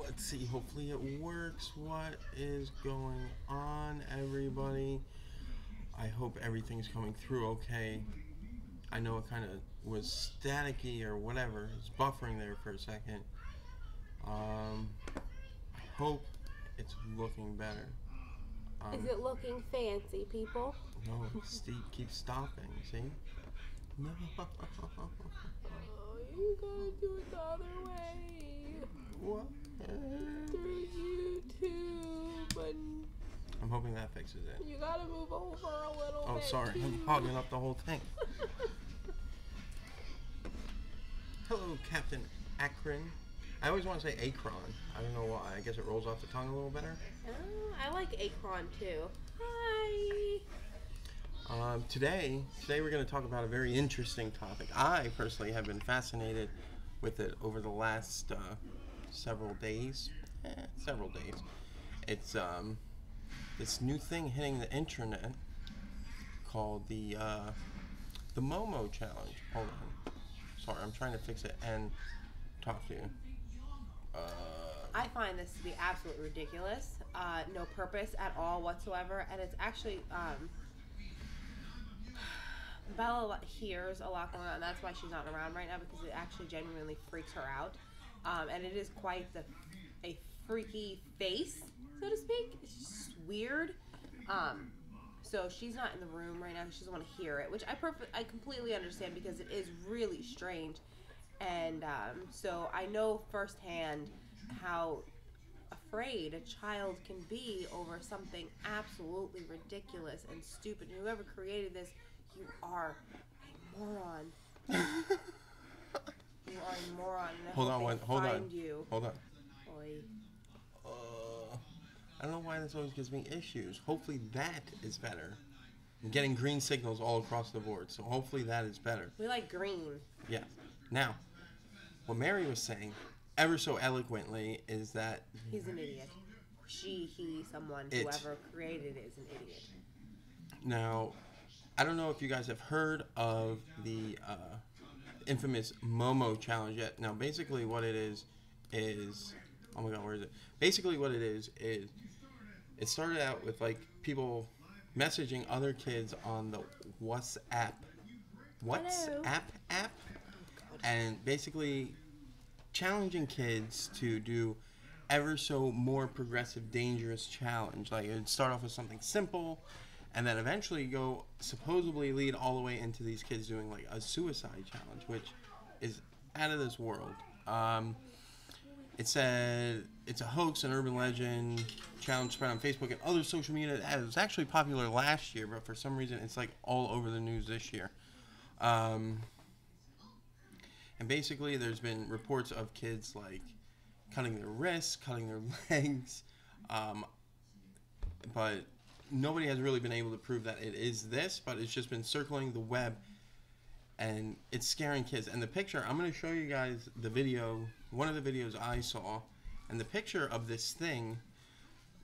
Let's see, hopefully it works. What is going on, everybody? I hope everything's coming through okay. I know it kind of was staticky or whatever. It's buffering there for a second. I hope it's looking better. Is it looking fancy, people? No, Steve keeps stopping, see? No. Oh, you gotta do it the other way. What? Through YouTube, and I'm hoping that fixes it. you gotta move over a little bit. Oh, sorry. Too. I'm hogging up the whole thing. Hello, Captain Akron. I always want to say Akron. I don't know why. I guess it rolls off the tongue a little better. Oh, I like Akron too. Hi. Today we're going to talk about a very interesting topic. I personally have been fascinated with it over the last several days. It's this new thing hitting the internet called the Momo challenge. Hold on. Sorry, I'm trying to fix it and talk to you. I find this to be absolutely ridiculous. No purpose at all whatsoever, and it's actually Bella hears a lot going on. That's why she's not around right now, because it actually genuinely freaks her out, and it is quite a freaky face, so to speak. It's just weird. So she's not in the room right now. She doesn't want to hear it, which I completely understand, because it is really strange. And so I know firsthand how afraid a child can be over something absolutely ridiculous and stupid. Whoever created this, you are a moron. You are a moron. Hold on. You. Hold on. Oy. I don't know why this always gives me issues. Hopefully that is better. I'm getting green signals all across the board, so hopefully that is better. We like green. Yeah. Now, what Mary was saying, ever so eloquently, is that he's an idiot. She, he, someone, whoever created it is an idiot. Now, I don't know if you guys have heard of the infamous Momo challenge yet. Now, basically what it is, oh my god, where is it? Basically what it is it started out with like people messaging other kids on the WhatsApp app, and basically challenging kids to do ever so more progressive, dangerous challenge. Like, it would start off with something simple, and then eventually go supposedly lead all the way into these kids doing like a suicide challenge, which is out of this world. It said it's a hoax, an urban legend, challenge spread on Facebook and other social media. It was actually popular last year, but for some reason it's like all over the news this year. And basically there's been reports of kids like cutting their wrists, cutting their legs, but nobody has really been able to prove that it is this, but it's just been circling the web, and it's scaring kids. And the picture, I'm going to show you guys the video, one of the videos I saw, and the picture of this thing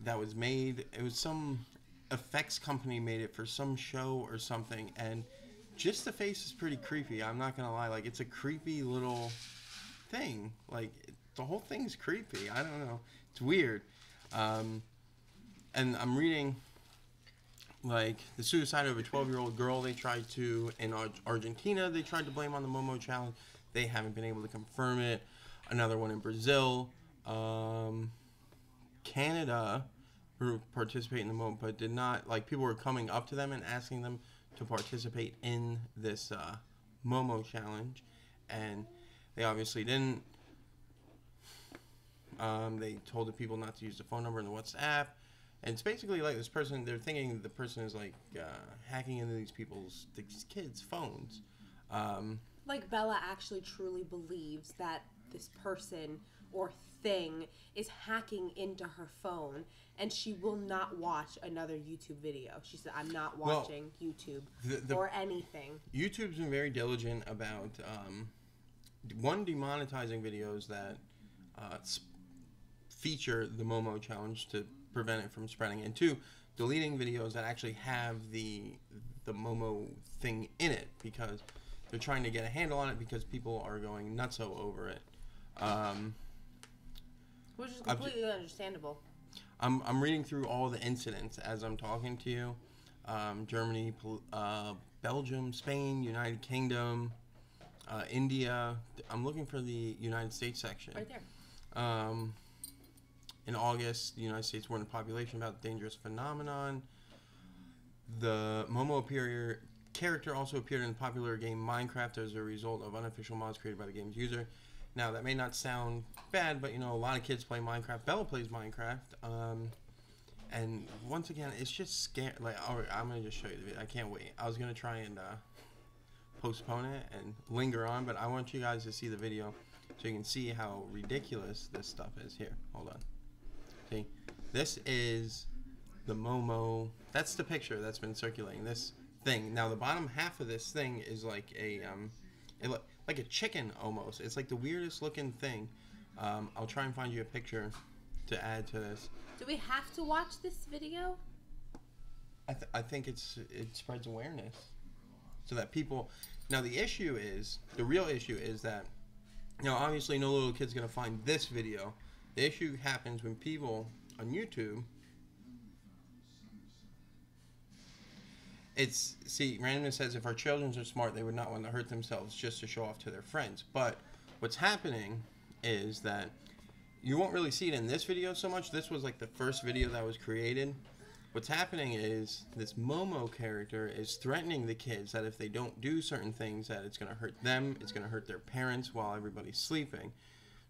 that was made, it was some effects company made it for some show or something, and just the face is pretty creepy. I'm not going to lie, like, it's a creepy little thing. Like, the whole thing's creepy. I don't know. It's weird. And I'm reading, like, the suicide of a 12-year-old girl they tried to, in Argentina, they tried to blame on the Momo challenge. They haven't been able to confirm it. Another one in Brazil. Canada participated in the Momo, but did not, like, people were coming up to them and asking them to participate in this Momo challenge, and they obviously didn't. They told the people not to use the phone number in the WhatsApp. And it's basically like this person, they're thinking the person is like hacking into these kids' phones. Like Bella actually truly believes that this person or thing is hacking into her phone, and she will not watch another YouTube video. She said, I'm not watching YouTube or anything. YouTube's been very diligent about, one, demonetizing videos that feature the Momo challenge to prevent it from spreading, and two, deleting videos that actually have the Momo thing in it, because they're trying to get a handle on it, because people are going nutso over it. Which is completely understandable. I'm reading through all the incidents as I'm talking to you. Germany, Belgium, Spain, United Kingdom, India. I'm looking for the United States section. Right there. In August, the United States warned the population about the dangerous phenomenon. The Momo character also appeared in the popular game Minecraft as a result of unofficial mods created by the game's user. Now, that may not sound bad, but, you know, a lot of kids play Minecraft. Bella plays Minecraft. And once again, it's just scary. Like, all right, I'm going to just show you the video. I can't wait. I was going to try and postpone it and linger on, but I want you guys to see the video so you can see how ridiculous this stuff is. Here, hold on. See, this is the Momo. That's the picture that's been circulating. This thing. Now, the bottom half of this thing is like a like a chicken almost. It's like the weirdest looking thing. I'll try and find you a picture to add to this. Do we have to watch this video? I think it spreads awareness so that people. Now the real issue is that, you know, obviously no little kid's gonna find this video. The issue happens when people on YouTube. Randomness says if our children are smart, they would not want to hurt themselves just to show off to their friends. But what's happening is that you won't really see it in this video so much. This was like the first video that was created. What's happening is this Momo character is threatening the kids that if they don't do certain things, that it's going to hurt them, it's going to hurt their parents while everybody's sleeping.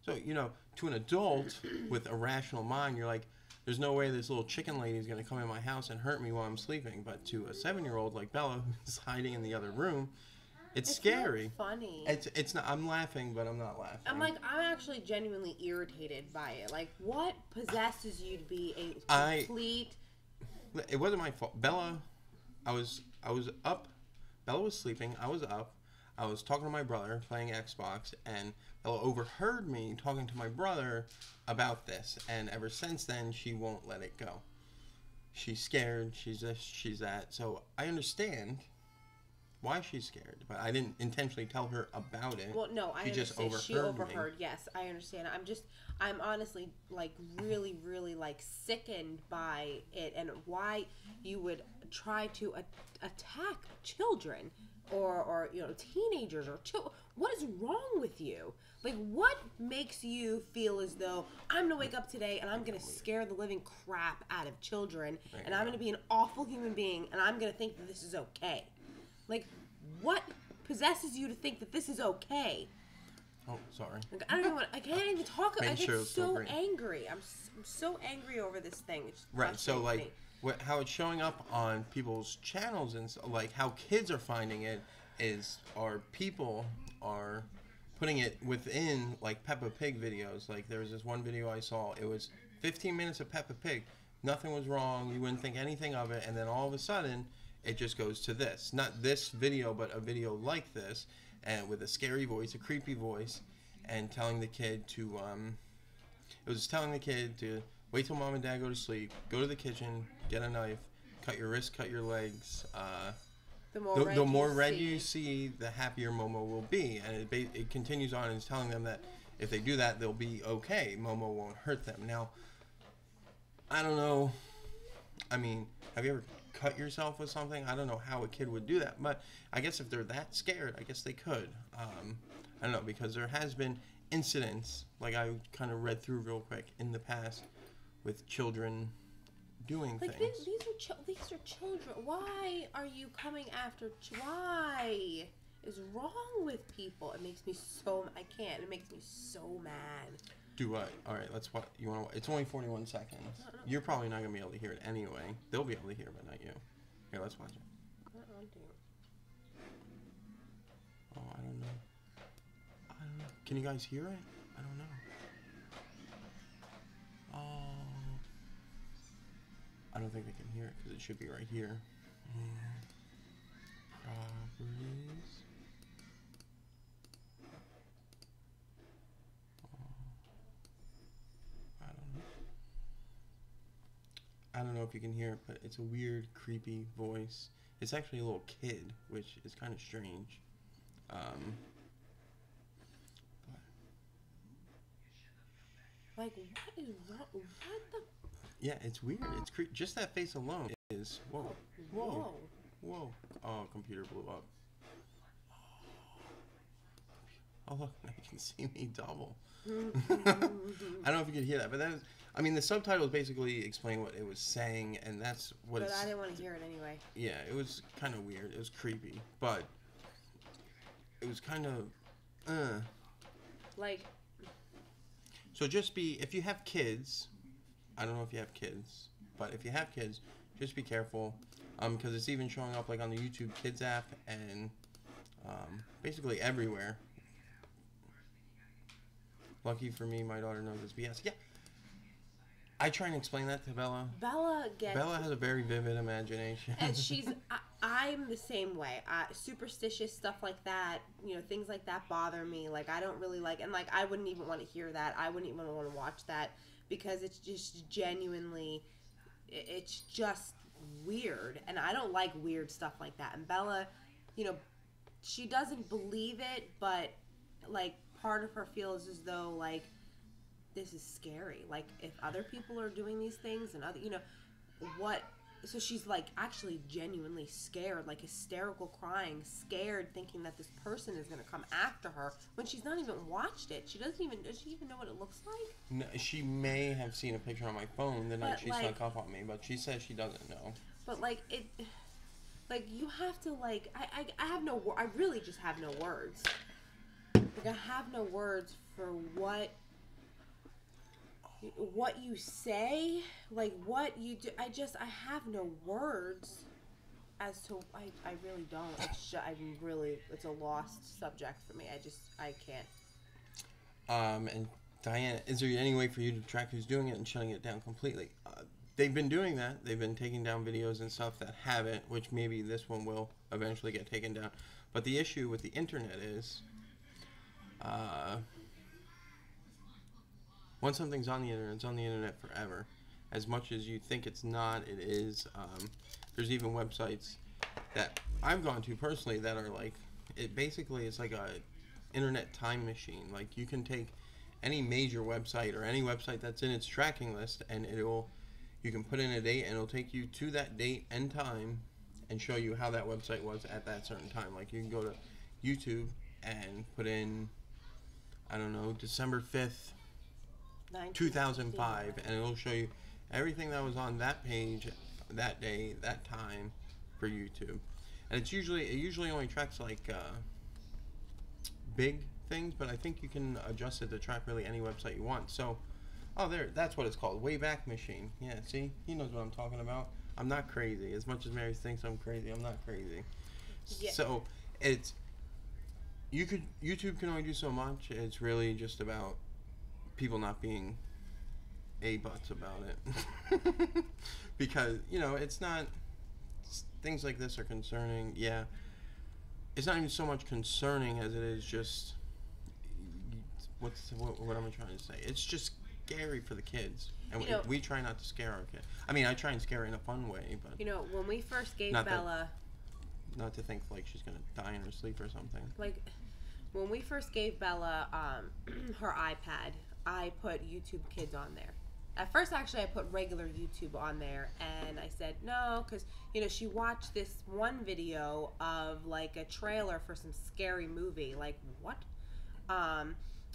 So, you know, to an adult with a rational mind, you're like, there's no way this little chicken lady is going to come in my house and hurt me while I'm sleeping. But to a 7-year-old like Bella, who's hiding in the other room, it's scary. Not funny. It's not. I'm laughing, but I'm not laughing. I'm actually genuinely irritated by it. Like, what possesses you to be a complete? It wasn't my fault. Bella, I was up. Bella was sleeping. I was up. I was talking to my brother, playing Xbox, and Bella overheard me talking to my brother about this. And ever since then, she won't let it go. She's scared. She's this, she's that. So I understand why she's scared, but I didn't intentionally tell her about it. Well, no, I understand. She overheard. Me. Yes, I understand. I'm honestly like really, really like sickened by it and why you would try to attack children or you know, teenagers or children. What is wrong with you? Like, what makes you feel as though I'm gonna wake up today and I'm gonna scare the living crap out of children and I'm gonna be an awful human being and I'm gonna think that this is okay? Like, what possesses you to think that this is okay? Oh, sorry. Like, I don't even I can't even talk. I get so angry. I'm so angry over this thing. It's right. So like, how it's showing up on people's channels and like how kids are finding it is, people are putting it within like Peppa Pig videos. Like there was this one video I saw. It was 15 minutes of Peppa Pig. Nothing was wrong. You wouldn't think anything of it, and then all of a sudden, it just goes to this. Not this video, but a video like this, and with a scary voice, a creepy voice, and telling the kid to, it was telling the kid to wait till mom and dad go to sleep, go to the kitchen, get a knife, cut your wrists, cut your legs. The more red you see, the happier Momo will be. And it continues on and is telling them that if they do that, they'll be okay. Momo won't hurt them. Now, I don't know. I mean, have you ever cut yourself with something? I don't know how a kid would do that, but I guess if they're that scared, I guess they could. I don't know, because there has been incidents, like I kind of read through real quick in the past, with children doing like things. These are children. Why are you coming after? Why is wrong with people? It makes me so. I can't. It makes me so mad. Do what? All right, let's watch. You want to? It's only 41 seconds. No. You're probably not gonna be able to hear it anyway. They'll be able to hear it, but not you. Here, let's watch it. Oh, I don't know. Can you guys hear it? I don't know. I don't think they can hear it because it should be right here. Properties. I don't know if you can hear it, but it's a weird, creepy voice. It's actually a little kid, which is kind of strange. Like, what is wrong? What the? Yeah, it's weird. It's just that face alone is whoa, whoa, whoa. Oh, computer blew up. Oh look, now you can see me double. I don't know if you could hear that, but that is. I mean, the subtitles basically explain what it was saying, and that's what. But I didn't want to hear it anyway. Yeah, it was kind of weird. It was creepy, but it was kind of. Like. So just be, if you have kids, I don't know if you have kids, but if you have kids, just be careful, because it's even showing up like on the YouTube Kids app and basically everywhere. Lucky for me, my daughter knows this BS. Yeah. I try and explain that to Bella. Bella has a very vivid imagination. And I'm the same way. Superstitious stuff like that, things like that bother me. Like, I don't really like, and like, I wouldn't even want to hear that. I wouldn't even want to watch that because it's just genuinely, it's just weird. And I don't like weird stuff like that. And Bella, she doesn't believe it, but like, part of her feels as though like, this is scary. Like, if other people are doing these things and other, what, so she's like actually genuinely scared, like hysterical crying, scared, thinking that this person is going to come after her when she's not even watched it. Does she even know what it looks like? No, she may have seen a picture on my phone the night she snuck up on me, but she says she doesn't know. But like, you have to like, I really just have no words. Like, I have no words for what you say, like what you do. I have no words as to, I really don't. It's a lost subject for me. I can't. And Diana, is there any way for you to track who's doing it and shutting it down completely? They've been doing that. They've been taking down videos and stuff that haven't, which maybe this one will eventually get taken down. But the issue with the internet is, once something's on the internet, it's on the internet forever. As much as you think it's not, it is. There's even websites that I've gone to personally that are like, it's like a internet time machine. Like, you can take any major website or any website that's in its tracking list, and you can put in a date, and it'll take you to that date and time and show you how that website was at that certain time. Like, you can go to YouTube and put in, I don't know, December 5th, 2005, and it'll show you everything that was on that page, that day, that time for YouTube. And it usually only tracks like big things, but I think you can adjust it to track really any website you want. So, that's what it's called, Wayback Machine. Yeah, see, he knows what I'm talking about. I'm not crazy. As much as Mary thinks I'm crazy, I'm not crazy. Yeah. So YouTube can only do so much. It's really just about people not being butts about it. Because, it's not, things like this are concerning. Yeah, it's not even so much concerning as it is just, what am I trying to say? It's just scary for the kids, and we try not to scare our kids. I mean, I try and scare her in a fun way, but when we first gave Bella, not to think like she's gonna die in her sleep or something. Like, when we first gave Bella her iPad, I put YouTube Kids on there. At first, actually, I put regular YouTube on there, and I said no, because, she watched this one video of, like, a trailer for some scary movie. Like, what?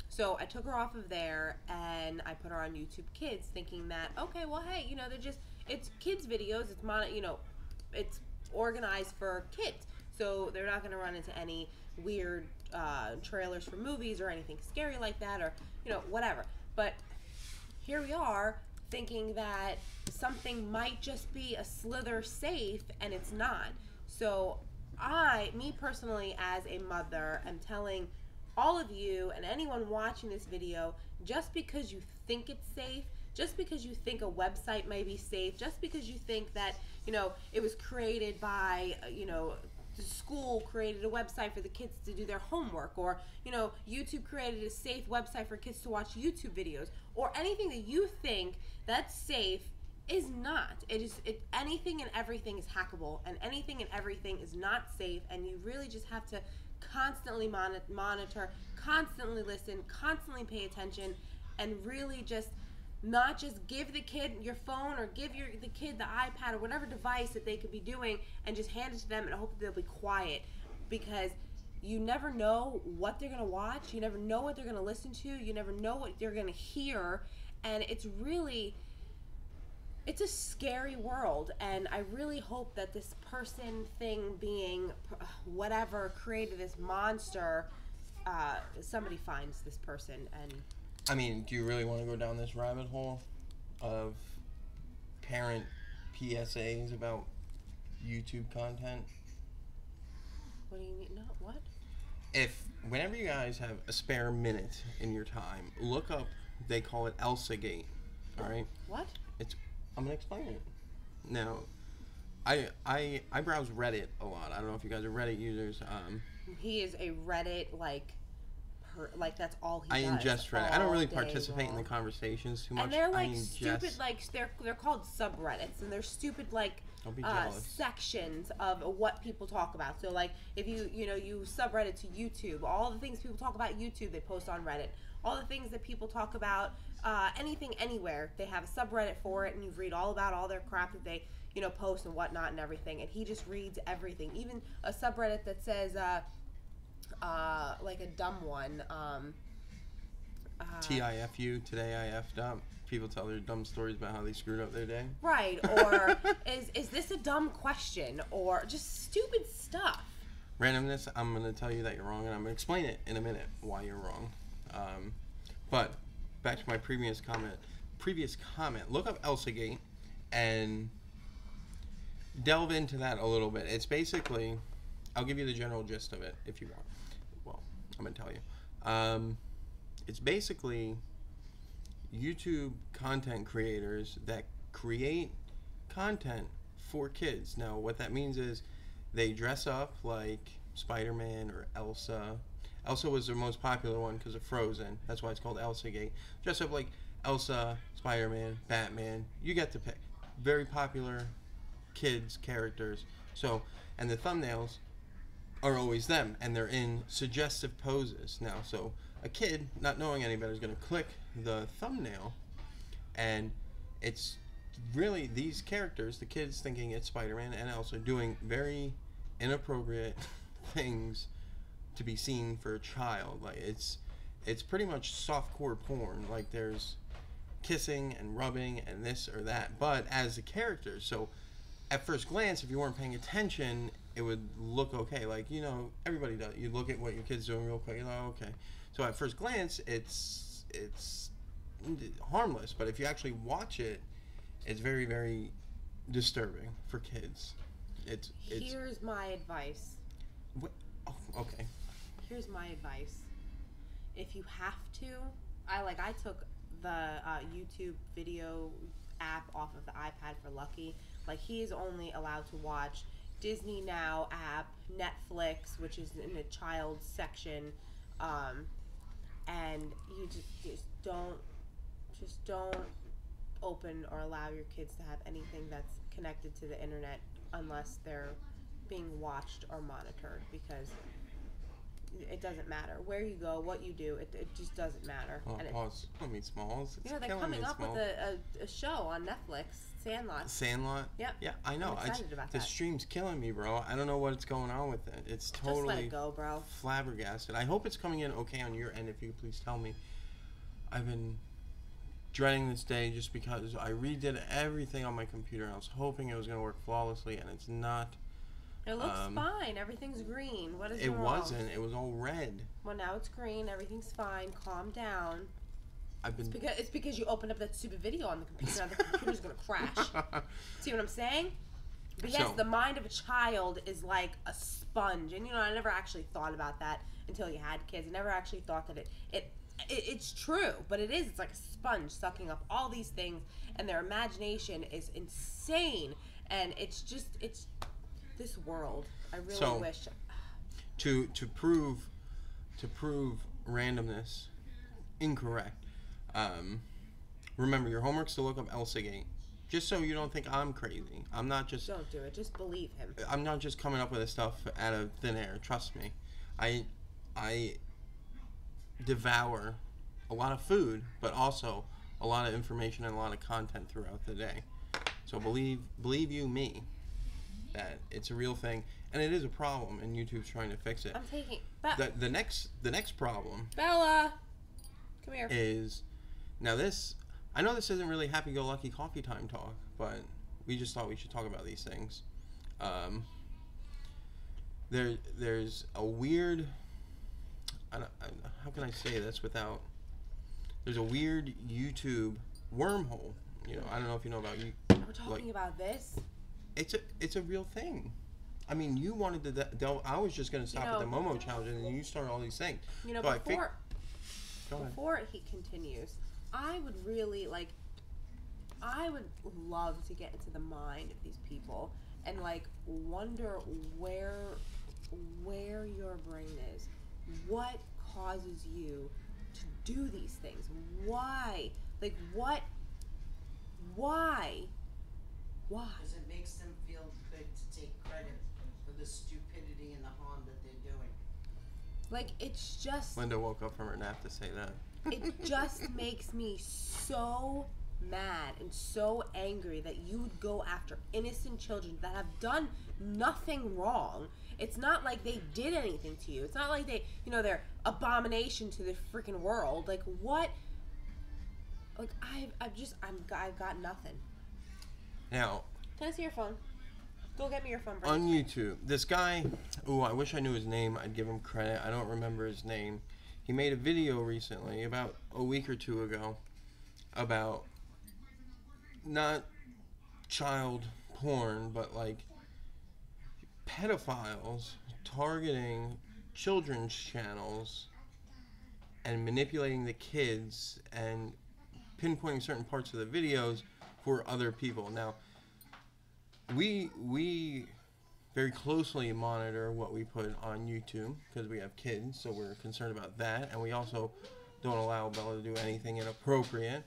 So I took her off of there, and I put her on YouTube Kids, thinking that, okay, well, hey, it's kids videos, it's organized for kids, so they're not going to run into any weird trailers for movies or anything scary like that, or, whatever. But here we are thinking that something might just be a slither safe, and it's not. So me personally, as a mother, am telling all of you and anyone watching this video, just because you think it's safe just because you think a website may be safe, just because you think that, you know, it was created by, you know, the school created a website for the kids to do their homework, or, you know, YouTube created a safe website for kids to watch YouTube videos, or anything that you think that's safe is not. Anything and everything is hackable, and anything and everything is not safe, and you really just have to constantly monitor, constantly listen, constantly pay attention, and really just not just give the kid your phone or give the kid the iPad or whatever device that they could be doing and just hand it to them and hope that they'll be quiet, because you never know what they're going to watch, you never know what they're going to listen to, you never know what they're going to hear, and it's a scary world. And I really hope that this person thing being whatever created this monster, somebody finds this person. And I mean, do you really want to go down this rabbit hole of parent PSAs about YouTube content? What do you mean? No, what? Whenever you guys have a spare minute in your time, look up, they call it ElsaGate, all right? What? I'm going to explain it. Now, I browse Reddit a lot. I don't know if you guys are Reddit users. He is a Reddit, that's all he does. I ingest Reddit. I don't really participate in the conversations too much. And they're like stupid, they're called subreddits, and they're stupid don't be jealous. sections of what people talk about. So like if you subreddit to YouTube, all the things people talk about YouTube, they post on Reddit. All the things that people talk about, anything, anywhere, they have a subreddit for it, and you read all about all their crap that they, post and whatnot and everything. And he just reads everything, even a subreddit that says, like a dumb one. TIFU, today I effed up. People tell their dumb stories about how they screwed up their day. Right, or is this a dumb question, or just stupid stuff. Randomness, I'm going to tell you that you're wrong, and I'm going to explain it in a minute why you're wrong. But back to my previous comment. Look up ElsaGate and delve into that a little bit. It's basically, I'll give you the general gist of it if you want. Well, I'm going to tell you. It's basically YouTube content creators that create content for kids. Now, what that means is they dress up like Spider-Man or Elsa. Elsa was the most popular one because of Frozen. That's why it's called ElsaGate. Dress up like Elsa, Spider-Man, Batman. You get to pick. Very popular kids characters. So, and the thumbnails are always them, and they're in suggestive poses. Now, so a kid, not knowing any better, is going to click the thumbnail, and it's really these characters, the kids thinking it's Spider-Man and Elsa, doing very inappropriate things to be seen for a child. Like it's pretty much softcore porn. Like there's kissing and rubbing and this or that, but as the characters. So at first glance, if you weren't paying attention, it would look okay. Like, everybody does. You look at what your kid's doing real quick, you're like, okay. So at first glance, it's harmless, but if you actually watch it, it's very, very disturbing for kids. Here's my advice. What? Oh, okay. Here's my advice. If you have to, I took the YouTube video app off of the iPad for Lucky. Like, he is only allowed to watch Disney Now app, Netflix, which is in the child section, and you just don't open or allow your kids to have anything that's connected to the internet unless they're being watched or monitored, because it doesn't matter where you go, what you do, it just doesn't matter. Oh, and pause. I mean, Smalls. It's they're coming up with a show on Netflix, Sandlot. Sandlot? Yep. Yeah, I know. I'm excited about that. The stream's killing me, bro. I don't know what's going on with it. It's totally just let it go, bro. Flabbergasted. I hope it's coming in okay on your end. If you could please tell me. I've been dreading this day just because I redid everything on my computer, and I was hoping it was going to work flawlessly, and it's not. It looks fine. Everything's green. What is it? It wrong? wasn't. It was all red. Well, now it's green. Everything's fine. Calm down. It's because you opened up that stupid video on the computer. Now the computer's gonna crash. See what I'm saying? But yes, the mind of a child is like a sponge, and I never actually thought about that until you had kids. I never actually thought that it It's true, but it is. It's like a sponge sucking up all these things, and their imagination is insane. And it's this world. I really wish. To prove randomness incorrect. Remember, your homework's to look up Elsa Gate. Just so you don't think I'm crazy. I'm not just... Don't do it. Just believe him. I'm not just coming up with this stuff out of thin air. Trust me. I devour a lot of food, but also a lot of information and a lot of content throughout the day. So believe you me that it's a real thing, and it is a problem, and YouTube's trying to fix it. I'm taking... The next problem... Bella! Come here. Is... Now this... I know this isn't really happy-go-lucky coffee time talk, but we just thought we should talk about these things. There's a weird... how can I say this without... There's a weird YouTube wormhole. You know, I don't know if you know about you. We're talking about this? It's a real thing. I mean, you wanted to delve... I was just going to stop at the Momo challenge, and then you started all these things. You know, so before he continues... I would really I would love to get into the mind of these people and wonder where your brain is. What causes you to do these things? Why? Why? Because it makes them feel good to take credit for the stupidity and the harm that they're doing. It's just... Linda woke up from her nap to say that. It just makes me so mad and so angry that you would go after innocent children that have done nothing wrong. It's not like they did anything to you. It's not like they, they're abomination to the freaking world. What? I've got nothing. Now, can I see your phone? Go get me your phone, bro. On YouTube, this guy, I wish I knew his name. I'd give him credit. I don't remember his name. He made a video recently, about a week or two ago, about not child porn, but pedophiles targeting children's channels and manipulating the kids and pinpointing certain parts of the videos for other people. Now, we very closely monitor what we put on YouTube because we have kids, so we're concerned about that, and we also don't allow Bella to do anything inappropriate.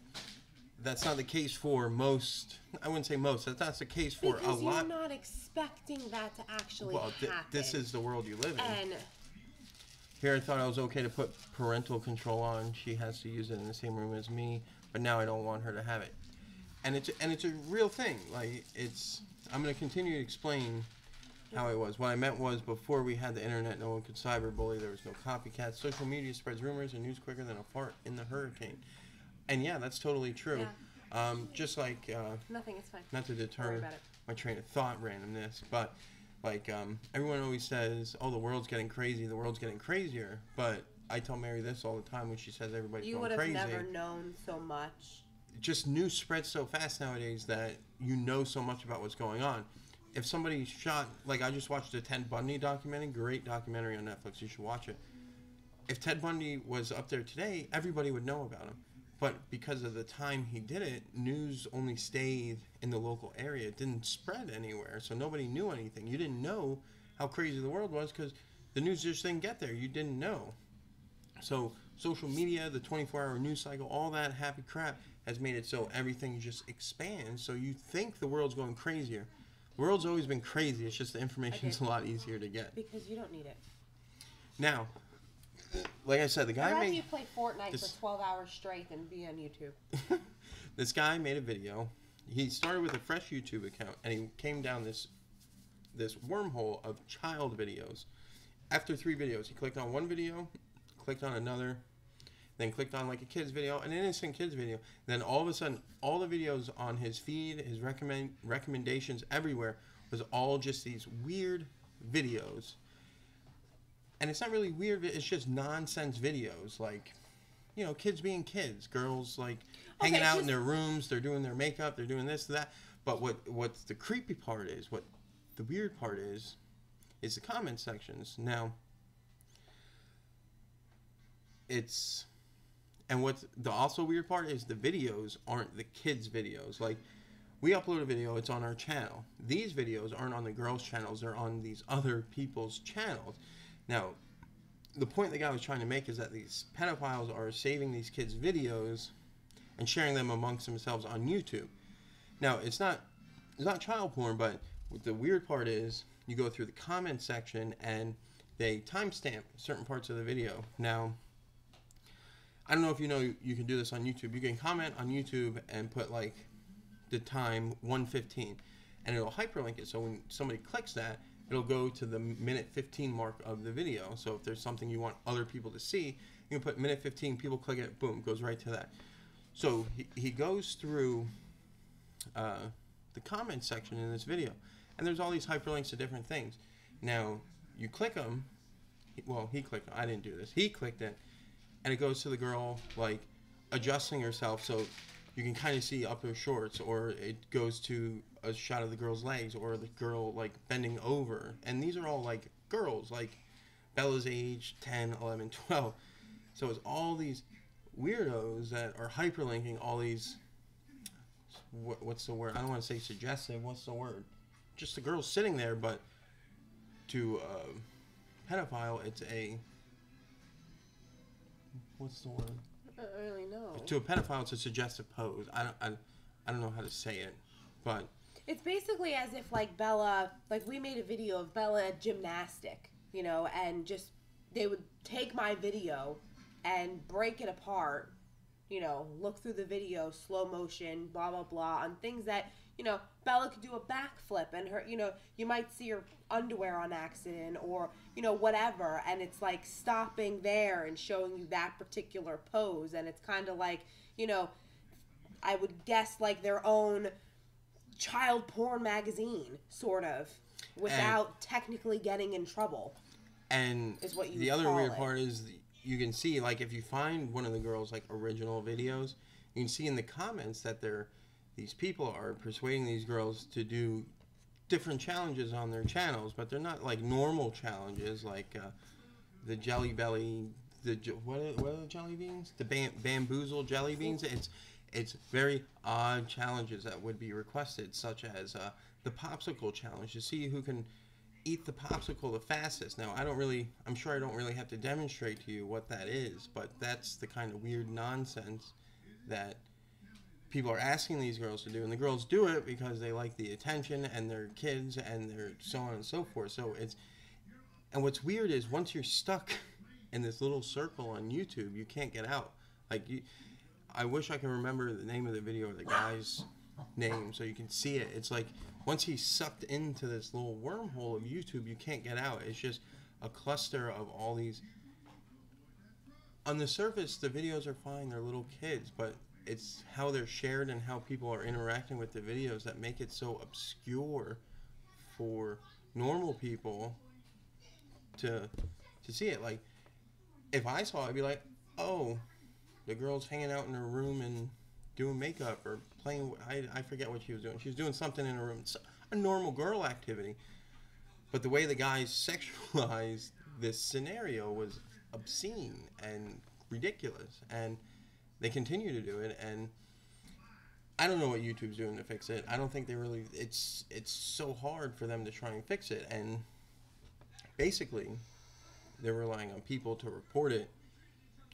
That's not the case for most. I wouldn't say most. That's not the case for because a lot. You're not expecting that to actually happen. This is the world you live in. And here, I thought it was okay to put parental control on. She has to use it in the same room as me, but now I don't want her to have it. And it's a real thing. I'm going to continue to explain how it was. What I meant was, before we had the internet, no one could cyberbully. There was no copycats. Social media spreads rumors and news quicker than a fart in the hurricane. And yeah, that's totally true. Yeah. Just nothing, it's fine. Not to deter my train of thought randomness, but everyone always says, "Oh, the world's getting crazy. The world's getting crazier." But I tell Mary this all the time when she says everybody's going crazy. You would have never known so much. Just news spreads so fast nowadays that you know so much about what's going on. If somebody shot, I just watched the Ted Bundy documentary, great documentary on Netflix, you should watch it. If Ted Bundy was up there today, everybody would know about him. But because of the time he did it, news only stayed in the local area. It didn't spread anywhere, so nobody knew anything. You didn't know how crazy the world was because the news just didn't get there. You didn't know. So social media, the 24-hour news cycle, all that happy crap has made it so everything just expands. So you think the world's going crazier. The world's always been crazy. It's just the information's a lot easier to get. Because you don't need it. Now, like I said, the guy I'd rather made... you play Fortnite for 12 hours straight than be on YouTube. This guy made a video. He started with a fresh YouTube account, and he came down this wormhole of child videos. After 3 videos, he clicked on one video, clicked on another, then clicked on a kid's video, an innocent kid's video. Then all of a sudden, all the videos on his feed, his recommendations everywhere, was all just these weird videos. And it's not really weird, it's just nonsense videos, kids being kids, girls hanging out in their rooms, they're doing their makeup, they're doing this, that. But what's the creepy part is, what the weird part is the comment sections. Now, it's And what's the also weird part is the videos aren't the kids' videos. Like, we upload a video, it's on our channel. These videos aren't on the girls' channels, they're on these other people's channels. Now, the point the guy was trying to make is that these pedophiles are saving these kids' videos and sharing them amongst themselves on YouTube. Now, it's not child porn, but the weird part is you go through the comment section and they timestamp certain parts of the video. Now, I don't know if you know you can do this on YouTube. You can comment on YouTube and put like the time 1:15, and it'll hyperlink it. So when somebody clicks that, it'll go to the minute 15 mark of the video. So if there's something you want other people to see, you can put minute 15. People click it, boom, goes right to that. So he goes through the comment section in this video, and there's all these hyperlinks to different things. Now you click them. Well, he clicked. I didn't do this. He clicked it. And it goes to the girl, like, adjusting herself so you can kind of see up her shorts, or it goes to a shot of the girl's legs, or the girl, like, bending over. And these are all, like, girls, like, Bella's age, 10, 11, 12. So it's all these weirdos that are hyperlinking all these, what's the word? I don't want to say suggestive, what's the word? Just the girl sitting there, but to a pedophile, it's a... What's the word? I don't really know. To a pedophile, it's a suggestive pose. I don't know how to say it, but it's basically as if like Bella, like we made a video of Bella at gymnastic, you know, and just they would take my video and break it apart, you know, look through the video, slow motion, blah blah blah, on things that, you know, Bella could do a backflip and her, you know, you might see her underwear on accident or, you know, whatever. And it's like stopping there and showing you that particular pose. And it's kind of like, you know, I would guess like their own child porn magazine, sort of, without technically getting in trouble. And is what you the other call weird it. part is you can see, like, if you find one of the girls' like original videos, you can see in the comments that these people are persuading these girls to do different challenges on their channels, but they're not like normal challenges, like the jelly belly, what are the jelly beans? The bamboozle jelly beans. It's very odd challenges that would be requested, such as the popsicle challenge, to see who can eat the popsicle the fastest. Now, I'm sure I don't really have to demonstrate to you what that is, but that's the kind of weird nonsense that people are asking these girls to do, and the girls do it because they like the attention and they're kids and they're so on and so forth. So and what's weird is once you're stuck in this little circle on YouTube, you can't get out. Like, I wish I could remember the name of the video or the guy's name so you can see it. It's like once he's sucked into this little wormhole of YouTube, you can't get out. It's just a cluster of all these. On the surface, the videos are fine. They're little kids, but it's how they're shared and how people are interacting with the videos that make it so obscure for normal people to see it. Like, if I saw it, I'd be like, oh, the girl's hanging out in her room and doing makeup or playing. I forget what she was doing. She was doing something in her room. It's a normal girl activity. But the way the guys sexualized this scenario was obscene and ridiculous. And they continue to do it, and I don't know what YouTube's doing to fix it. I don't think they really. It's so hard for them to try and fix it, and basically, they're relying on people to report it.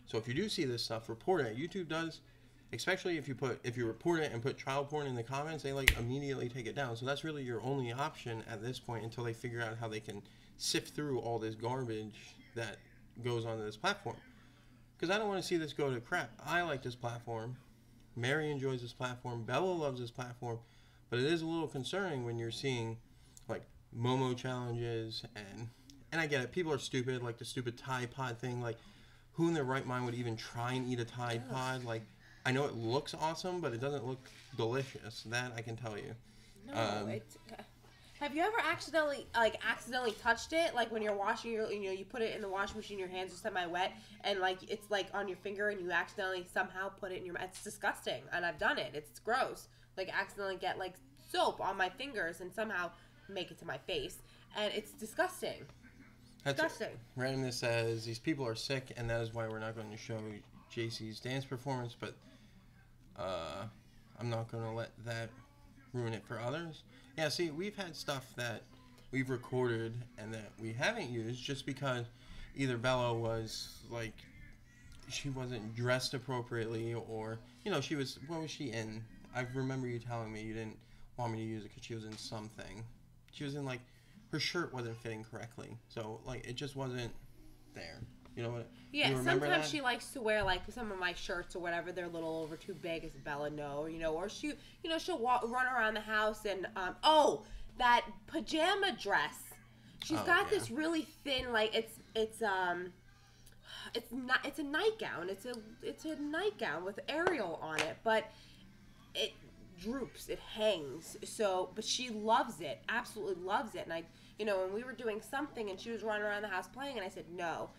So if you do see this stuff, report it. YouTube does, especially if you report it and put child porn in the comments, they like immediately take it down. So that's really your only option at this point until they figure out how they can sift through all this garbage that goes onto this platform. Because I don't want to see this go to crap. I like this platform. Mary enjoys this platform. Bella loves this platform. But it is a little concerning when you're seeing, like, Momo challenges. And I get it. People are stupid. Like, the stupid Tide Pod thing. Like, who in their right mind would even try and eat a Tide Pod? Like, I know it looks awesome, but it doesn't look delicious. That I can tell you. No, have you ever accidentally touched it? Like when you're washing you put it in the washing machine, your hands are semi-wet, and like it's like on your finger, and you accidentally somehow put it in your mouth. It's disgusting, and I've done it. It's gross. Like accidentally get like soap on my fingers and somehow make it to my face, and it's disgusting. Disgusting. Randomness says these people are sick, and that is why we're not going to show JC's dance performance, but I'm not going to let that ruin it for others. Yeah, see, we've had stuff that we've recorded and that we haven't used just because either Bella was like, she wasn't dressed appropriately, or, you know, she was, what was she in? I remember you telling me you didn't want me to use it because she was in something. She was in, like, her shirt wasn't fitting correctly. So, like, it just wasn't there. You know what? Yeah, you remember sometimes that? she likes to wear, like, some of my shirts or whatever. They're a little over too big, as Bella know, you know, or she, you know, she'll run around the house and, that pajama dress. She's got this really thin, like, it's a nightgown. It's a nightgown with Ariel on it, but it droops, it hangs. So, but she loves it, absolutely loves it. And I, you know, when we were doing something and she was running around the house playing, and I said, no,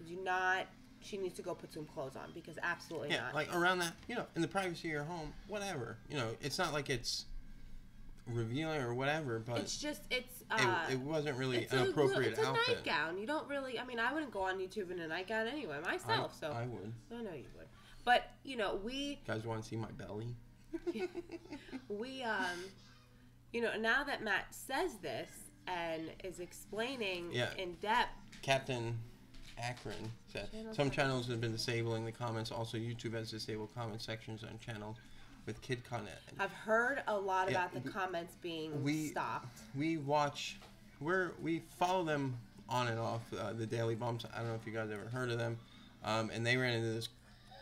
do not. She needs to go put some clothes on, because absolutely not. Like around that, you know, in the privacy of your home, whatever. You know, it's not like it's revealing or whatever, but it's just it wasn't really an appropriate outfit. It's a nightgown. You don't really. I mean, I wouldn't go on YouTube in a nightgown anyway myself. I would. I know you would. But you know, we guys want to see my belly? we you know, now that Matt says this and is explaining in depth, Captain Akron said some channels have been disabling the comments. Also, YouTube has disabled comment sections on channels with kid content. I've heard a lot about the comments being stopped. We follow them on and off, the Daily Bumps. I don't know if you guys ever heard of them. And they ran into this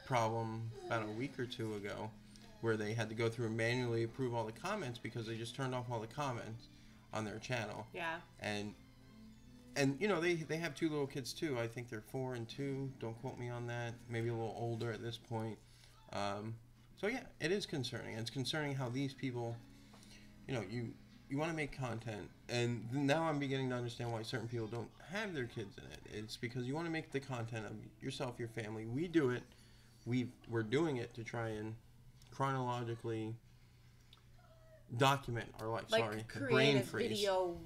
problem about a week or two ago where they had to go through and manually approve all the comments because they just turned off all the comments on their channel. Yeah. And you know, they have two little kids too. I think they're 4 and 2. Don't quote me on that. Maybe a little older at this point. So yeah, it is concerning. It's concerning how these people, you know, you want to make content, and now I'm beginning to understand why certain people don't have their kids in it. It's because you want to make the content of yourself, your family. We do it. We're doing it to try and chronologically document our life. Like Sorry, create brain a freeze. video,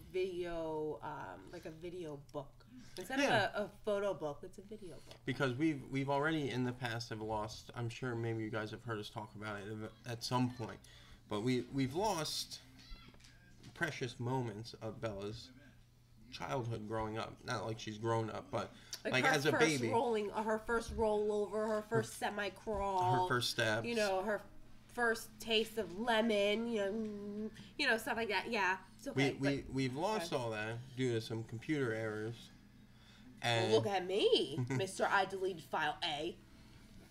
like a video book. Instead of a photo book, it's a video book. Because we've already in the past have lost, I'm sure maybe you guys have heard us talk about it at some point, but we've lost precious moments of Bella's childhood growing up. Not like she's grown up, but like as a baby. Her first rollover, her first semi-crawl. Her first steps. You know, her first taste of lemon, you know, stuff like that. Yeah, it's okay. We've lost all that due to some computer errors. And look at me, Mr. I deleted file A.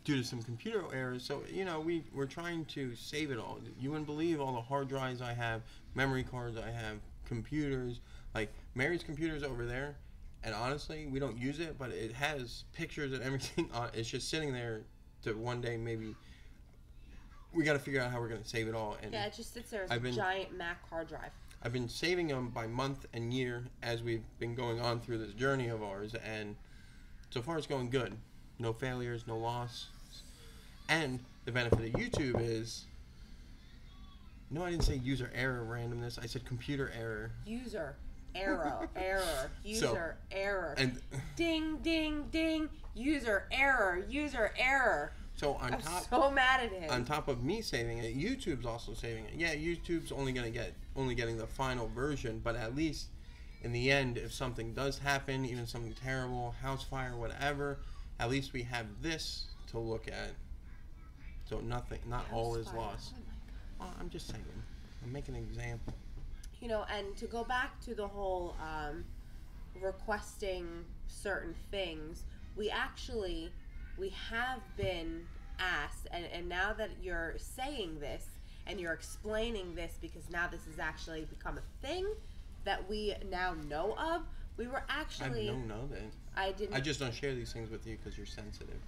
Due to some computer errors, so you know we're trying to save it all. You wouldn't believe all the hard drives I have, memory cards I have, computers. Like Mary's computer's over there, and honestly, we don't use it, but it has pictures and everything on. It's just sitting there to one day maybe. We got to figure out how we're going to save it all. And yeah, it just sits there as a giant Mac hard drive. I've been saving them by month and year as we've been going on through this journey of ours, and so far it's going good. No failures, no loss. And the benefit of YouTube is, no, I didn't say user error randomness. I said computer error. User error, user error. And ding, ding, ding. User error. So I'm so mad at him. On top of me saving it, YouTube's also saving it. Yeah, YouTube's only getting the final version, but at least in the end, if something does happen, even something terrible, house fire, whatever, at least we have this to look at. So not all is lost. Oh my God. I'm just saying. I'm making an example. You know, and to go back to the whole requesting certain things, we have been asked, and now that you're saying this and you're explaining this, because now this has actually become a thing that we now know of, we were actually... I don't know that. I just don't share these things with you because you're sensitive.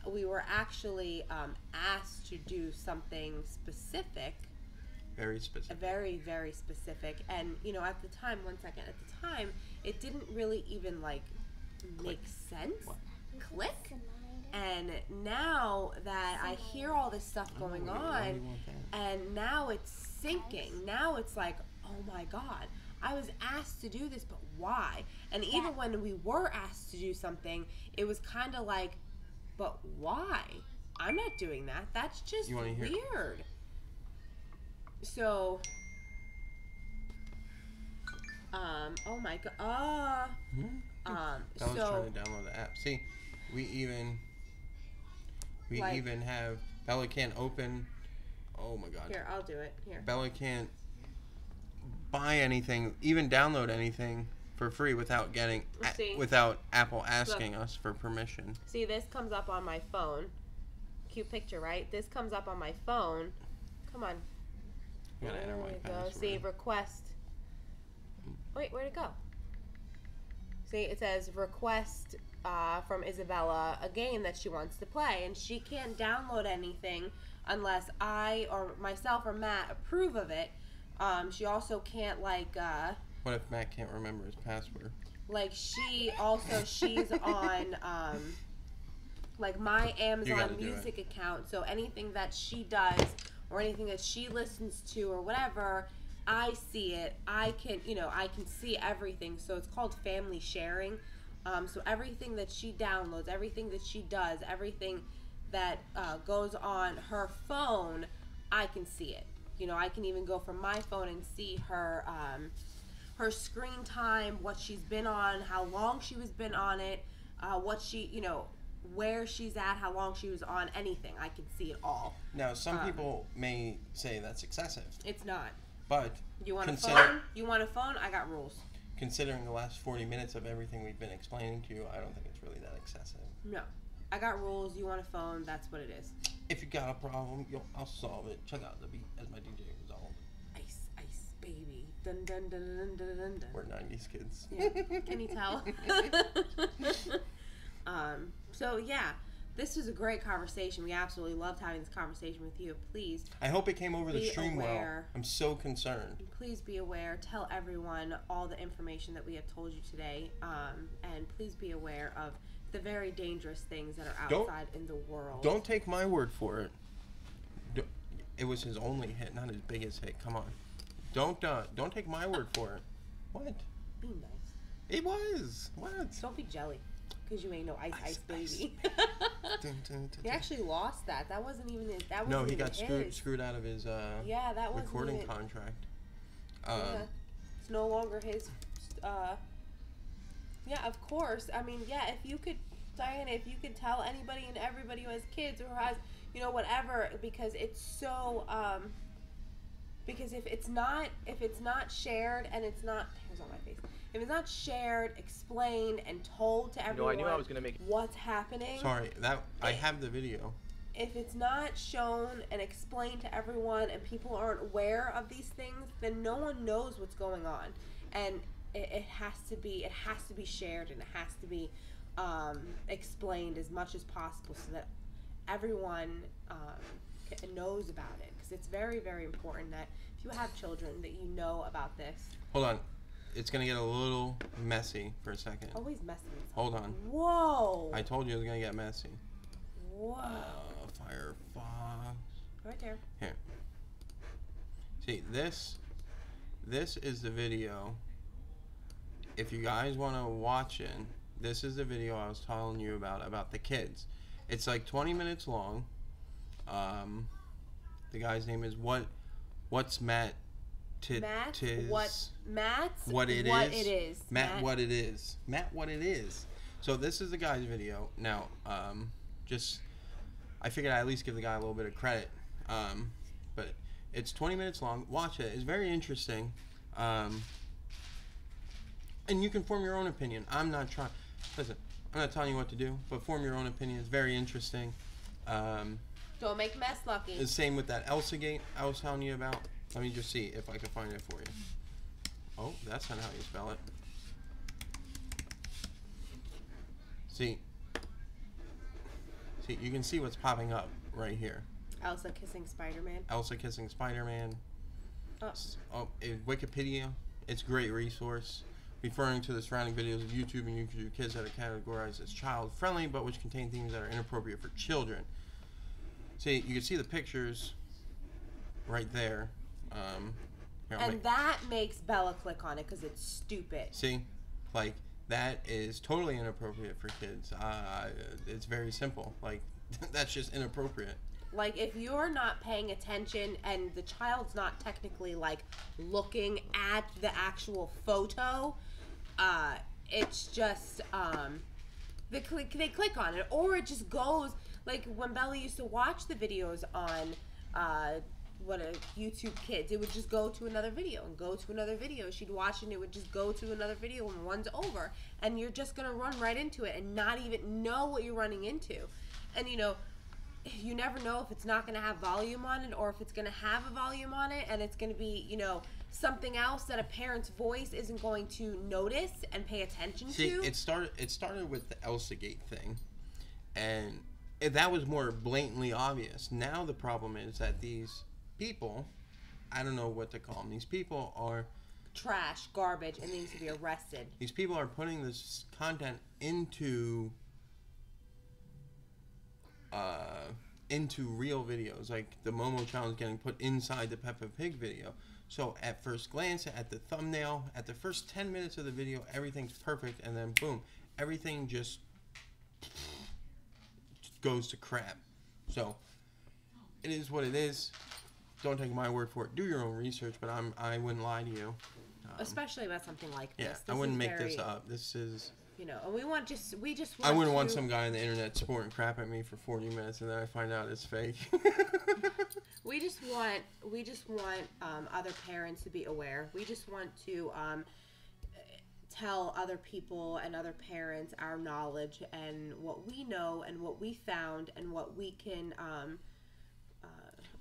We were actually asked to do something specific. Very specific. Very, very specific. And, you know, at the time, it didn't really even, like, make sense. What? Click. And now that I hear all this stuff going on, and now it's sinking. Now it's like, oh my God, I was asked to do this, but why? And even when we were asked to do something, it was kind of like, But why? I'm not doing that. That's just weird. So, oh my god. Bella's trying to download the app. See, we even have Bella can't open. Oh my god. Here, I'll do it. Here. Bella can't buy anything, even download anything for free without Apple asking us for permission. See, this comes up on my phone. Cute picture, right? This comes up on my phone. Come on. I'm gonna enter my password. See, request. Wait, where'd it go? See, it says request from Isabella a game that she wants to play, and she can't download anything unless I or myself or Matt approve of it. She also can't what if Matt can't remember his password? Like she's on like my Amazon Music account, so anything that she does or anything that she listens to or whatever, I see it. I can see everything. So it's called family sharing. So everything that she downloads, everything that she does, everything that goes on her phone, I can see it. I can even go from my phone and see her her screen time, what she's been on, how long she was been on it, what she, where she's at, how long she was on, anything. I can see it all. Now, some people may say that's excessive. It's not. But you want a phone? You want a phone? I got rules. Considering the last 40 minutes of everything we've been explaining to you, I don't think it's really that excessive. No. I got rules. You want a phone? That's what it is. If you got a problem, I'll solve it. Check out the beat as my DJ was all. Ice, ice, baby. Dun, dun, dun, dun, dun, dun, dun. We're 90s kids. Yeah. Can you tell? So, yeah. This was a great conversation. We absolutely loved having this conversation with you. Please. I hope it came over the stream well. I'm so concerned. Please be aware. Tell everyone all the information that we have told you today. And please be aware of the very dangerous things that are outside in the world. Don't take my word for it. It was his only hit, not his biggest hit. Come on. Don't take my word for it. What? Be nice. It was. What? Don't be jelly. Because you ain't no ice baby. He He actually lost that. That wasn't even his. That wasn't no, he even got screwed out of his that recording contract. It's no longer his. Yeah, of course. I mean, yeah, if you could, Diana, if you could tell anybody and everybody who has kids or who has, whatever, because it's so, because if it's not shared and it's not, here's on my face, if it's not shared, explained, and told to everyone I knew I was gonna make what's happening. Sorry, I have the video. If it's not shown and explained to everyone and people aren't aware of these things, then no one knows what's going on. And it has to be shared, and it has to be explained as much as possible so that everyone knows about it, because it's very, very important that if you have children that you know about this. Hold on, it's gonna get a little messy for a second. Always messy. Hold on. Whoa. I told you it was gonna get messy. Whoa. Firefox. Right there. Here. See, this is the video. If you guys want to watch it, this is the video I was telling you about the kids. It's like 20 minutes long. The guy's name is what's Matt? Matt, Matt, what it is. So this is the guy's video. Now, I figured I'd at least give the guy a little bit of credit. But it's 20 minutes long. Watch it. It's very interesting. And you can form your own opinion. I'm not telling you what to do, but form your own opinion. It's very interesting. Don't make mess lucky. The same with that Elsa gate I was telling you about. Let me just see if I can find it for you. Oh, that's not how you spell it. See, you can see what's popping up right here. Elsa kissing Spider-Man. Elsa kissing Spider-Man. Wikipedia. It's a great resource, referring to the surrounding videos of YouTube and YouTube kids that are categorized as child-friendly, but which contain themes that are inappropriate for children. See, you can see the pictures right there. That makes Bella click on it because it's stupid. See, like That is totally inappropriate for kids. It's very simple. Like, that's just inappropriate. Like, if you're not paying attention and the child's not technically, like, looking at the actual photo, it's just, they click on it, or it just goes, like, when Bella used to watch the videos on, YouTube Kids, it would just go to another video and go to another video. She'd watch and it would just go to another video when one's over, and you're just gonna run right into it and not even know what you're running into. And, you know, you never know if it's not going to have volume on it or if it's going to have a volume on it and it's going to be, you know, something else that a parent's voice isn't going to notice and pay attention to. It started with the Elsa Gate thing, and that was more blatantly obvious. Now the problem is that these people, I don't know what to call them, these people are trash, garbage, and needs to be arrested. These people are putting this content into real videos, like the Momo challenge getting put inside the Peppa Pig video. So at first glance, at the thumbnail, at the first 10 minutes of the video, everything's perfect, and then boom, everything just goes to crap. So it is what it is. Don't take my word for it. Do your own research, but I wouldn't lie to you. Especially about something like this. Yeah, this I wouldn't make very, this up. This is... You know, and we just want I wouldn't want some guy on the internet sporting crap at me for 40 minutes and then I find out it's fake. we just want other parents to be aware. We just want to tell other people and other parents our knowledge and what we know and what we found and what we can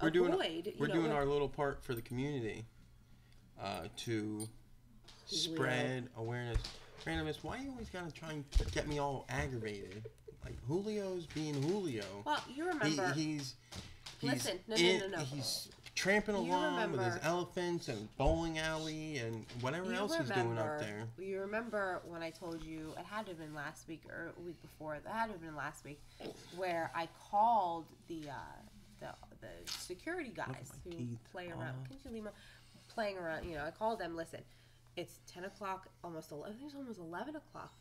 avoid. We're doing our little part for the community to spread awareness. Randomness, why you always gotta try and get me all aggravated? Like, Julio's being Julio. Well, you remember. Listen, no. He's tramping along with his elephants and bowling alley and whatever else he's doing up there. You remember when I told you, it had to have been last week or a week before, it had to have been last week, where I called the security guys who play around. Can't you leave them playing around? You know, I called them, listen. It's 10 o'clock, almost 11, I think it's almost 11 o'clock.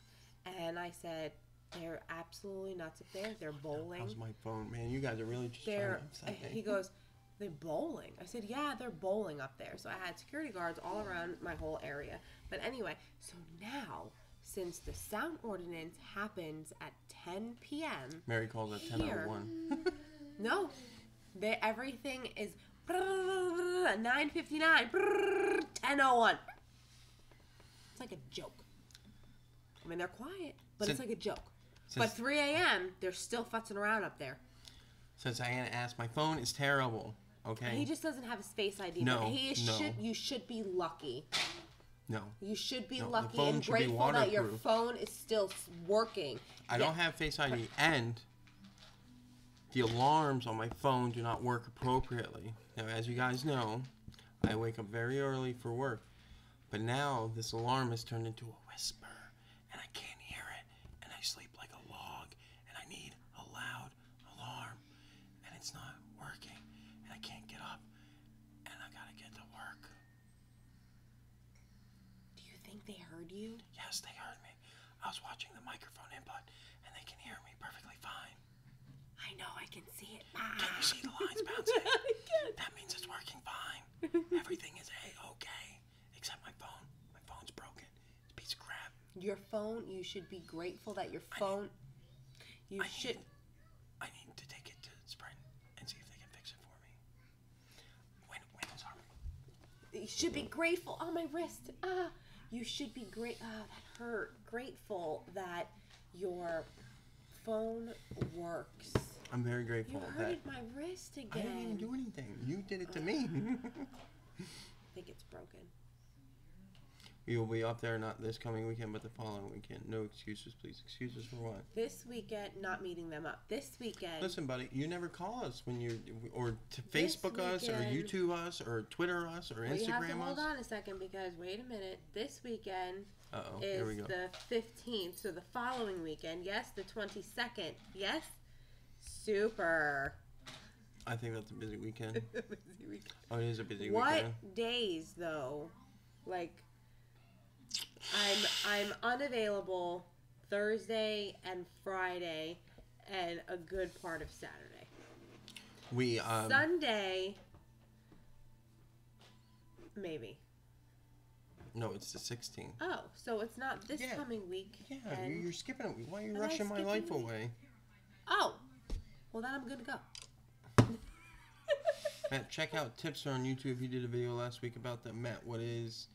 And I said, they're absolutely nuts up there. They're bowling. How's my phone? Man, you guys are really just trying to upset me. He goes, they're bowling. I said, yeah, they're bowling up there. So I had security guards all around my whole area. But anyway, so now, since the sound ordinance happens at 10 p.m. Mary calls at 10:01. No. Everything is 9:59, 10:01. It's like a joke. I mean, they're quiet, but it's like a joke. But 3 a.m., they're still futzing around up there. Since Diana asked, my phone is terrible. Okay. He just doesn't have his Face ID. No. You should be lucky. No. You should be No, lucky the phone and should be grateful that your waterproof. phone is still working. I don't have Face ID, and the alarms on my phone do not work appropriately. Now, as you guys know, I wake up very early for work. But now this alarm has turned into a whisper, and I can't hear it, and I sleep like a log, and I need a loud alarm, and it's not working, and I can't get up, and I gotta get to work. Do you think they heard you? Yes, they heard me. I was watching the microphone input, and they can hear me perfectly fine. I know, I can see it. Can you see the lines bouncing? I can. That means it's working fine. Everything is A-okay. Except my phone. My phone's broken. It's a piece of crap. Your phone, you should be grateful that your phone... I need to take it to Sprint and see if they can fix it for me. When is our... You should be grateful. Oh, my wrist. You should be great. That hurt. Grateful that your phone works. I'm very grateful. You hurted my wrist again. I didn't even do anything. You did it to me. I think it's broken. We will be up there not this coming weekend, but the following weekend. No excuses, please. Excuses for what? This weekend, not meeting them up. This weekend. Listen, buddy, you never call us when you or to Facebook us or YouTube us or Twitter us or Instagram you have to us. hold on a second because wait a minute. This weekend here we is go. the 15th, so the following weekend. Yes, the 22nd. Yes, super. I think that's a busy weekend. Busy weekend. Oh, it is a busy What weekend. days though? Like I'm unavailable Thursday and Friday, and a good part of Saturday. We Sunday, maybe. No, it's the 16th. Oh, so it's not this coming week. Yeah, and... you're skipping it. Why are you rushing my life away? Oh, well then I'm good to go. Matt, check out Tips on YouTube. He did a video last week about the Matt. What is?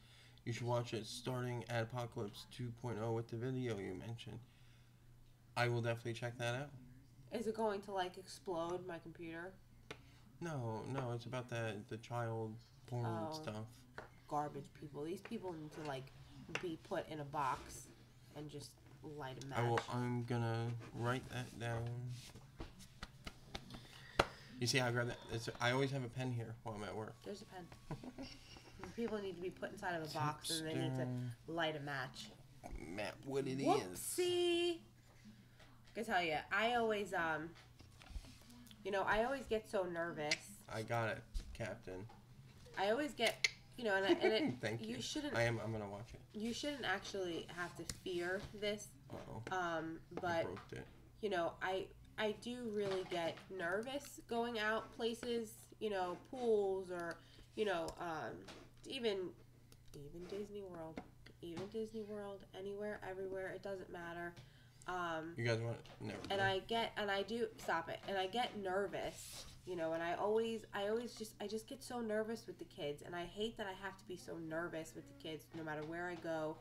You should watch it starting at Apocalypse 2.0 with the video you mentioned. I will definitely check that out. Is it going to like explode my computer? No, it's about the child porn stuff. Garbage people. These people need to like be put in a box and just light a match. I'm gonna write that down. You see how I grab that? I always have a pen here while I'm at work. There's a pen. People need to be put inside of a box and they need to light a match. Matt, what it is. Whoopsie. I can tell you, I always get so nervous. I got it, Captain. I always get, and it, Thank you. You shouldn't. I'm gonna watch it. You shouldn't actually have to fear this. But I broke it. I do really get nervous going out places, pools or, even Disney World, anywhere, everywhere, it doesn't matter. You guys want it? Never. And I get nervous, and I just get so nervous with the kids, and I hate that I have to be so nervous with the kids no matter where I go,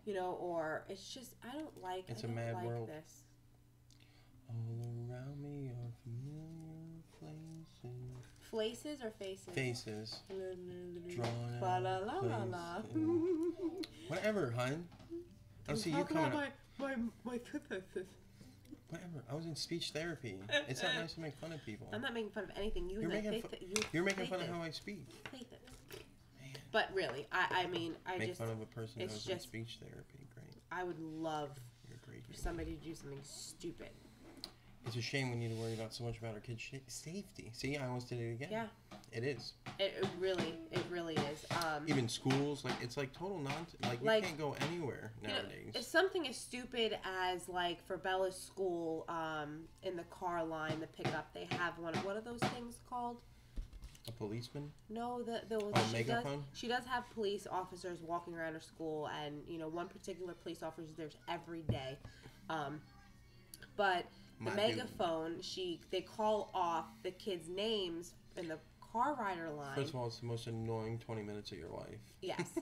or it's just, I don't like this. All around me are familiar places. Places or faces? Faces. Drawn out. Whatever, hon. I see you coming up. My synthesis. Whatever. I was in speech therapy. It's not nice to make fun of people. I'm not making fun of anything. You're making fun of how I speak. Man. But really, I make fun of a person who was in speech therapy. Great. I would love for somebody to do something stupid. It's a shame we need to worry about so much about our kids' safety. See, I almost did it again. Yeah. It is. It really is. Even schools, it's like total nonsense. You can't go anywhere nowadays. It's something as stupid as for Bella's school, in the car line, the pickup, they have one. What are those things called? A policeman? No, megaphone? She does have police officers walking around her school, and one particular police officer there's every day. But the megaphone, they call off the kids' names in the car rider line. First of all, it's the most annoying 20 minutes of your life. Yes.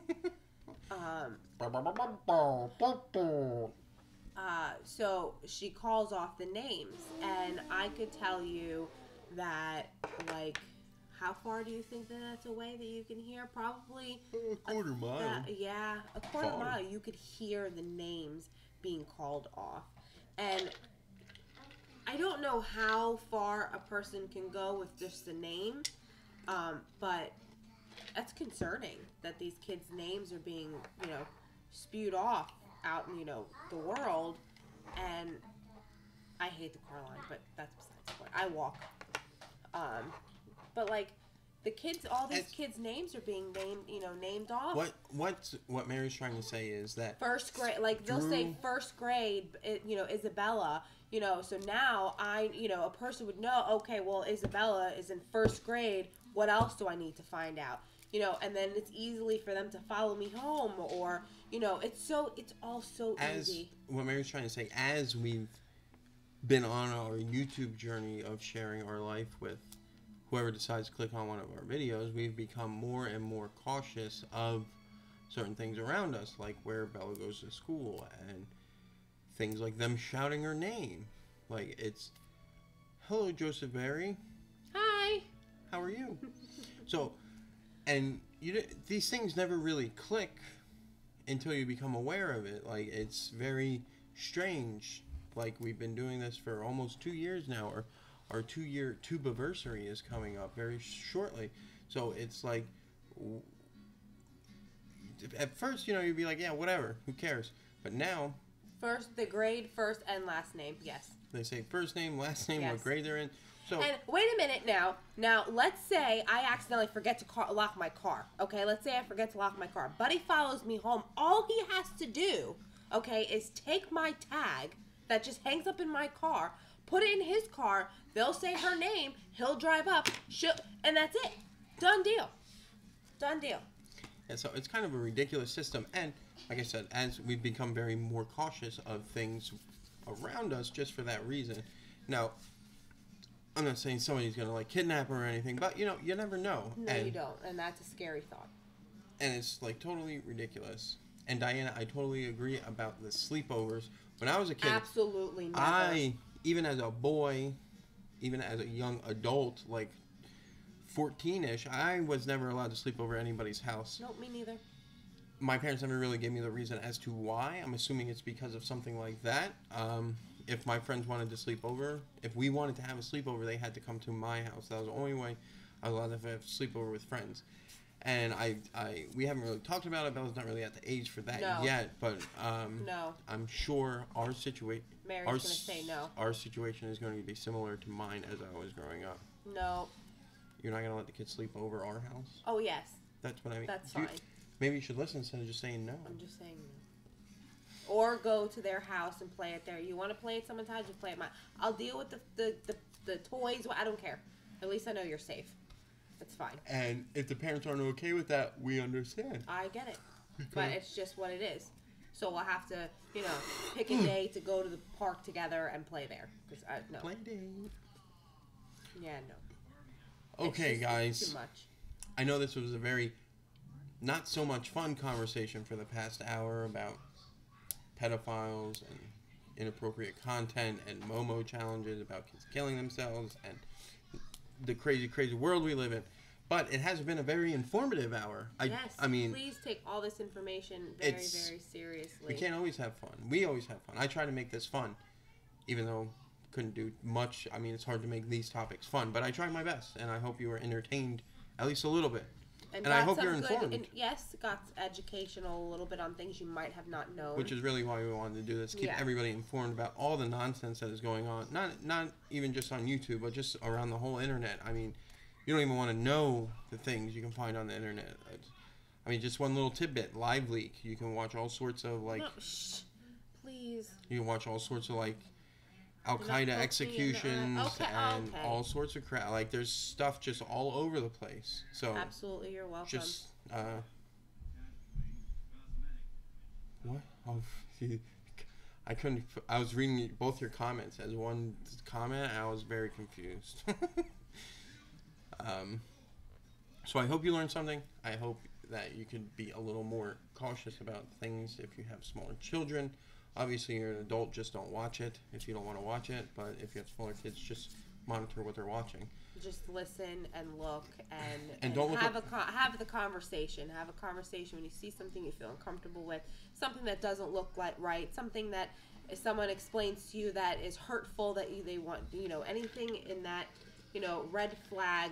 So she calls off the names, and I could tell you that, how far do you think that's away that you can hear? Probably a quarter mile. A quarter mile. You could hear the names being called off, and I don't know how far a person can go with just the name, but that's concerning that these kids' names are being, spewed off out in, the world, and I hate the car line, but that's besides the point. I walk. But the kids, all these kids' names are being named off. What Mary's trying to say is that first grade, they'll say first grade, Isabella, so now a person would know, okay, well, Isabella is in first grade. What else do I need to find out? And then it's easily for them to follow me home, or it's all so easy. What Mary's trying to say, as we've been on our YouTube journey of sharing our life with whoever decides to click on one of our videos, we've become more and more cautious of certain things around us, like where Bella goes to school and things like them shouting her name. It's, hello, Joseph Mary. Hi. How are you? So, and these things never really click until you become aware of it. It's very strange. We've been doing this for almost 2 years now, or our 2-year tubiversary is coming up very shortly. So it's at first, you'd be like, yeah, whatever, who cares? But now, the grade, first and last name, yes. They say first name, last name, yes. What grade they're in. So and wait a minute now. Now, let's say I accidentally forget to lock my car. Okay, let's say I forget to lock my car. Buddy follows me home. All he has to do, okay, is take my tag that just hangs up in my car, put it in his car. They'll say her name. He'll drive up. And that's it. Done deal. Done deal. And so it's kind of a ridiculous system. And like I said, as we've become very more cautious of things around us just for that reason. Now, I'm not saying somebody's going to like kidnap her or anything, but you know, you never know. No, you don't. And that's a scary thought. And it's like totally ridiculous. And Diana, I totally agree about the sleepovers. When I was a kid, absolutely never. Even as a boy, even as a young adult, like 14-ish, I was never allowed to sleep over at anybody's house. Nope, me neither. My parents never really gave me the reason as to why. I'm assuming it's because of something like that. If my friends wanted to sleep over, if we wanted to have a sleepover, they had to come to my house. That was the only way I was allowed to have a sleepover with friends. And we haven't really talked about it. Bella's not really at the age for that yet, but no. I'm sure our situation. Mary's gonna say no. Our situation is going to be similar to mine as I was growing up. No. You're not gonna let the kids sleep over our house? Oh yes. That's what I mean. That's fine. Maybe you should listen instead of just saying no. I'm just saying no. Or go to their house and play it there. You want to play at someone's house, just play at mine. I'll deal with the toys. I don't care. At least I know you're safe. That's fine. And if the parents aren't okay with that, we understand. I get it. But it's just what it is. So we'll have to, you know, pick a day to go to the park together and play there. Because no. Play date. Yeah, no. Okay, guys. Too much. I know this was a very not so much fun conversation for the past hour about pedophiles and inappropriate content and Momo challenges about kids killing themselves and the crazy, crazy world we live in. But it has been a very informative hour. I mean, please take all this information very, very seriously. We can't always have fun. We always have fun. I try to make this fun, even though couldn't do much. I mean, it's hard to make these topics fun, but I tried my best, and I hope you were entertained at least a little bit. And I hope you're informed. And yes, got educational a little bit on things you might have not known. Which is really why we wanted to do this. Keep everybody informed about all the nonsense that is going on. Not even just on YouTube, but just around the whole internet. I mean, you don't even want to know the things you can find on the internet. I mean, just one little tidbit. Live Leak. You can watch all sorts of, like... No, shh. Please. You can watch all sorts of, like, Al-Qaeda executions and all sorts of crap. Like, there's stuff just all over the place. So absolutely, you're welcome. Just, what? Oh, I couldn't... I was reading both your comments. As one comment, I was very confused. So I hope you learned something. I hope that you could be a little more cautious about things if you have smaller children. Obviously, you're an adult, just don't watch it if you don't want to watch it. But if you have smaller kids, just monitor what they're watching. Just listen and look and don't have the conversation. Have a conversation when you see something you feel uncomfortable with, something that doesn't look like right, something that if someone explains to you that is hurtful, that they want, anything in that, red flag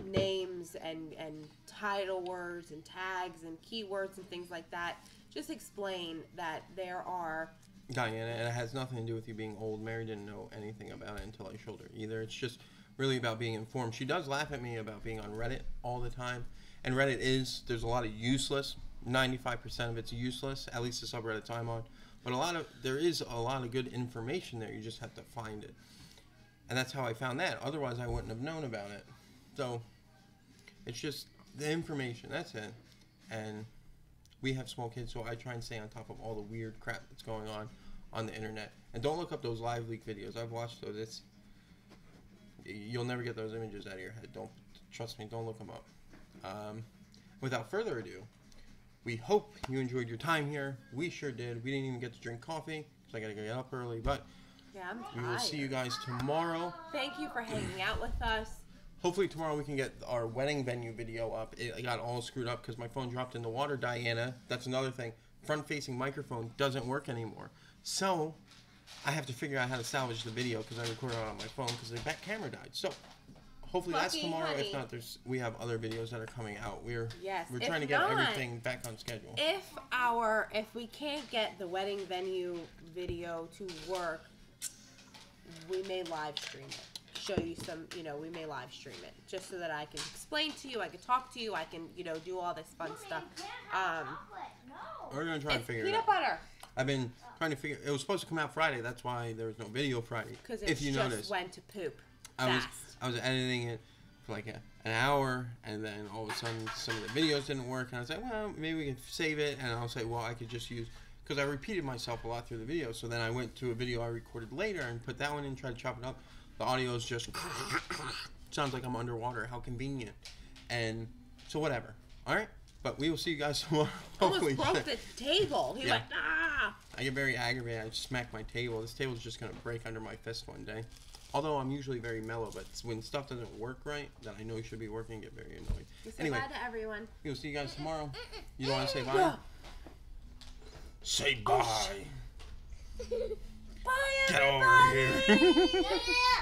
names and title words and tags and keywords and things like that. Just explain that there are... Diana, and it has nothing to do with you being old. Mary didn't know anything about it until I showed her either. It's just really about being informed. She does laugh at me about being on Reddit all the time. And Reddit there's a lot of useless. 95% of it's useless, at least the subreddits I'm on. But there is a lot of good information there. You just have to find it. And that's how I found that. Otherwise, I wouldn't have known about it. So, it's just the information. That's it. And we have small kids, so I try and stay on top of all the weird crap that's going on the internet. And don't look up those Live Leak videos. I've watched those. You'll never get those images out of your head. Trust me, don't look them up. Without further ado, we hope you enjoyed your time here. We sure did. We didn't even get to drink coffee because I got to get up early. But yeah, I'm tired. We will see you guys tomorrow. Thank you for hanging out with us. Hopefully tomorrow we can get our wedding venue video up. It got all screwed up because my phone dropped in the water, Diana. That's another thing. Front-facing microphone doesn't work anymore. So I have to figure out how to salvage the video because I recorded it on my phone because the back camera died. So hopefully that's tomorrow. Honey. If not, we have other videos that are coming out. We're trying to get everything back on schedule. If we can't get the wedding venue video to work, we may live stream it. show you some, we may live stream it just so that I can explain to you, I can talk to you, I can, do all this fun stuff. We're going to try and figure it peanut out. butter. I've been trying to figure. It was supposed to come out Friday. That's why there was no video Friday. Because it if you just noticed, went to poop I fast. was editing it for like an hour, and then all of a sudden some of the videos didn't work, and I was like, well, maybe we can save it, and I'll say, well, I could just use, because I repeated myself a lot through the video, so then I went to a video I recorded later and put that one in, tried to chop it up. The audio is just sounds like I'm underwater. How convenient. And so whatever. All right, but we will see you guys tomorrow. Almost broke the table. He went, ah! I get very aggravated. I just smack my table. This table's just gonna break under my fist one day. Although I'm usually very mellow, but when stuff doesn't work right, that I know you should be working, I get very annoyed. Anyway, bye to everyone. we'll see you guys tomorrow. You don't want to say bye? Yeah. Say bye. Bye, Get everybody. over here.